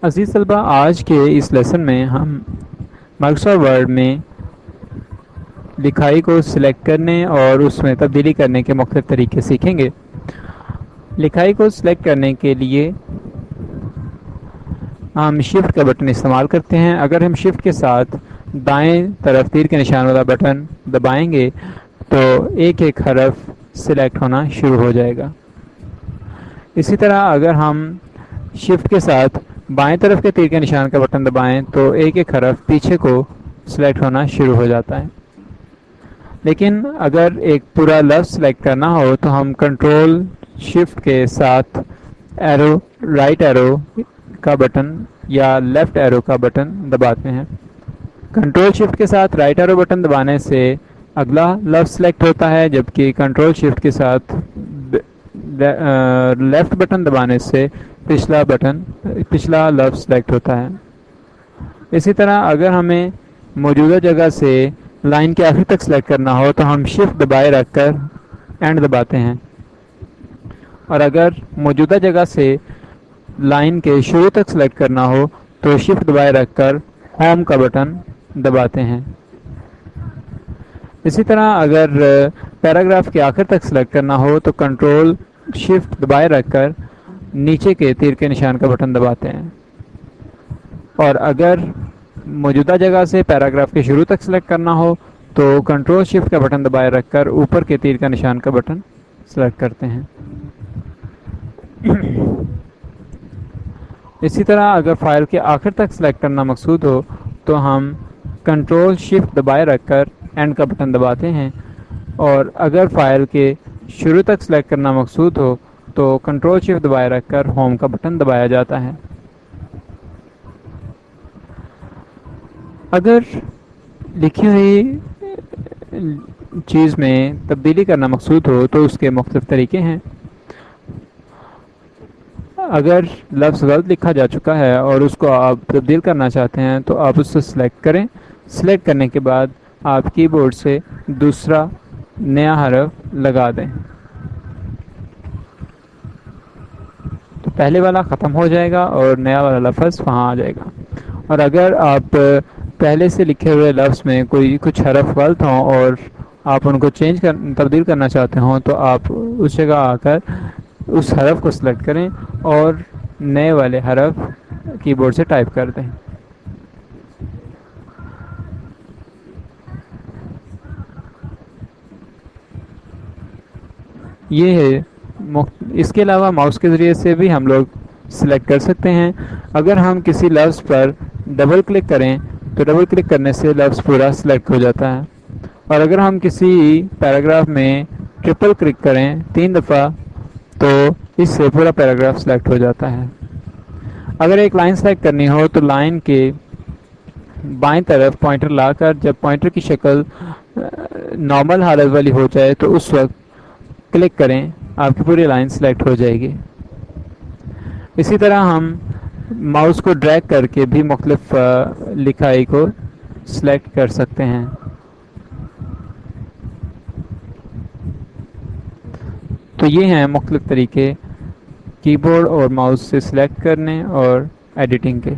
عزیز طلبہ، آج کے اس لیسن میں ہم مائکروسافٹ ورڈ میں لکھائی کو سلیکٹ کرنے اور اس میں تبدیلی کرنے کے مختلف طریقے سیکھیں گے۔ لکھائی کو سلیکٹ کرنے کے لیے ہم شفٹ کا بٹن استعمال کرتے ہیں۔ اگر ہم شفٹ کے ساتھ دائیں طرف تیر کے نشان والا بٹن دبائیں گے تو ایک ایک حرف سلیکٹ ہونا شروع ہو جائے گا۔ اسی طرح اگر ہم شفٹ کے ساتھ بائیں طرف کے تیر کے نشان کا بٹن دبائیں تو ایک ایک حرف پیچھے کو سلیکٹ ہونا شروع ہو جاتا ہے۔ لیکن اگر ایک پورا لفظ سلیکٹ کرنا ہو تو ہم کنٹرول شفٹ کے ساتھ ایرو رائٹ ایرو کا بٹن یا لیفٹ ایرو کا بٹن دباتے ہیں۔ کنٹرول شفٹ کے ساتھ رائٹ ایرو بٹن دبانے سے اگلا لفظ سلیکٹ ہوتا ہے، جبکہ کنٹرول شفٹ کے ساتھ لیفٹ بٹن دبانے سے پچھلا لفظ سلیکٹ ہوتا ہے۔ اسی طرح اگر ہمیں موجودہ جگہ سے لائن کے آخر تک سلیکٹ کرنا ہو تو ہم شفٹ دبائے رکھ کر اینڈ دباتے ہیں، اور اگر موجودہ جگہ سے لائن کے شروع تک سلیکٹ کرنا ہو تو شفٹ دبائے رکھ کر ہوم کا بٹن دباتے ہیں۔ اسی طرح اگر پیراگراف کے آخر تک سلیکٹ کرنا ہو تو کنٹرول شفٹ دبائے رکھ کر نیچے کے تیر کے نشان کا بٹن دباتے ہیں، اور اگر موجودہ جگہ سے پیراگراف کے شروع تک سلیکٹ کرنا ہو تو کنٹرول شفٹ کا بٹن دبائے رکھ کر اوپر کے تیر کا نشان کا بٹن سلیکٹ کرتے ہیں۔ اسی طرح اگر فائل کے آخر تک سلیکٹ کرنا مقصود ہو تو ہم کنٹرول شفٹ دبائے رکھ کر اینڈ کا بٹن دباتے ہیں، اور اگر فائل کے شروع تک سلیکٹ کرنا مقصود ہو تو کنٹرول شفٹ دبائے رکھ کر ہوم کا بٹن دبایا جاتا ہے۔ اگر لکھی ہوئی چیز میں تبدیلی کرنا مقصود ہو تو اس کے مختلف طریقے ہیں۔ اگر لفظ غلط لکھا جا چکا ہے اور اس کو آپ تبدیل کرنا چاہتے ہیں تو آپ اس کو سلیکٹ کریں۔ سلیکٹ کرنے کے بعد آپ کی بورڈ سے دوسرا نیا حرف لگا دیں تو پہلے والا ختم ہو جائے گا اور نیا والا لفظ وہاں آ جائے گا۔ اور اگر آپ پہلے سے لکھے ہوئے لفظ میں کچھ حرف غلط ہوں اور آپ ان کو تبدیل کرنا چاہتے ہوں تو آپ اس جگہ آ کر اس حرف کو سلیکٹ کریں اور نئے والے حرف کی بورڈ سے ٹائپ کر دیں۔ یہ ہے اس کے علاوہ ماؤس کے ذریعے سے بھی ہم لوگ سلیکٹ کر سکتے ہیں۔ اگر ہم کسی لفظ پر ڈبل کلک کریں تو ڈبل کلک کرنے سے لفظ پورا سلیکٹ ہو جاتا ہے، اور اگر ہم کسی پیراگراف میں ٹرپل کلک کریں 3 دفعہ تو اس سے پورا پیراگراف سلیکٹ ہو جاتا ہے۔ اگر ایک لائن سلیکٹ کرنی ہو تو لائن کے بائیں طرف پوائنٹر لا کر جب پوائنٹر کی شکل نارمل حالت والی ہو جائے تو اس وقت کلک کریں، آپ کی پوری لائن سلیکٹ ہو جائے گی۔ اسی طرح ہم ماؤس کو ڈریگ کر کے بھی مختلف لکھائی کو سلیکٹ کر سکتے ہیں۔ تو یہ ہیں مختلف طریقے کی بورڈ اور ماؤس سے سلیکٹ کرنے اور ایڈیٹنگ کے۔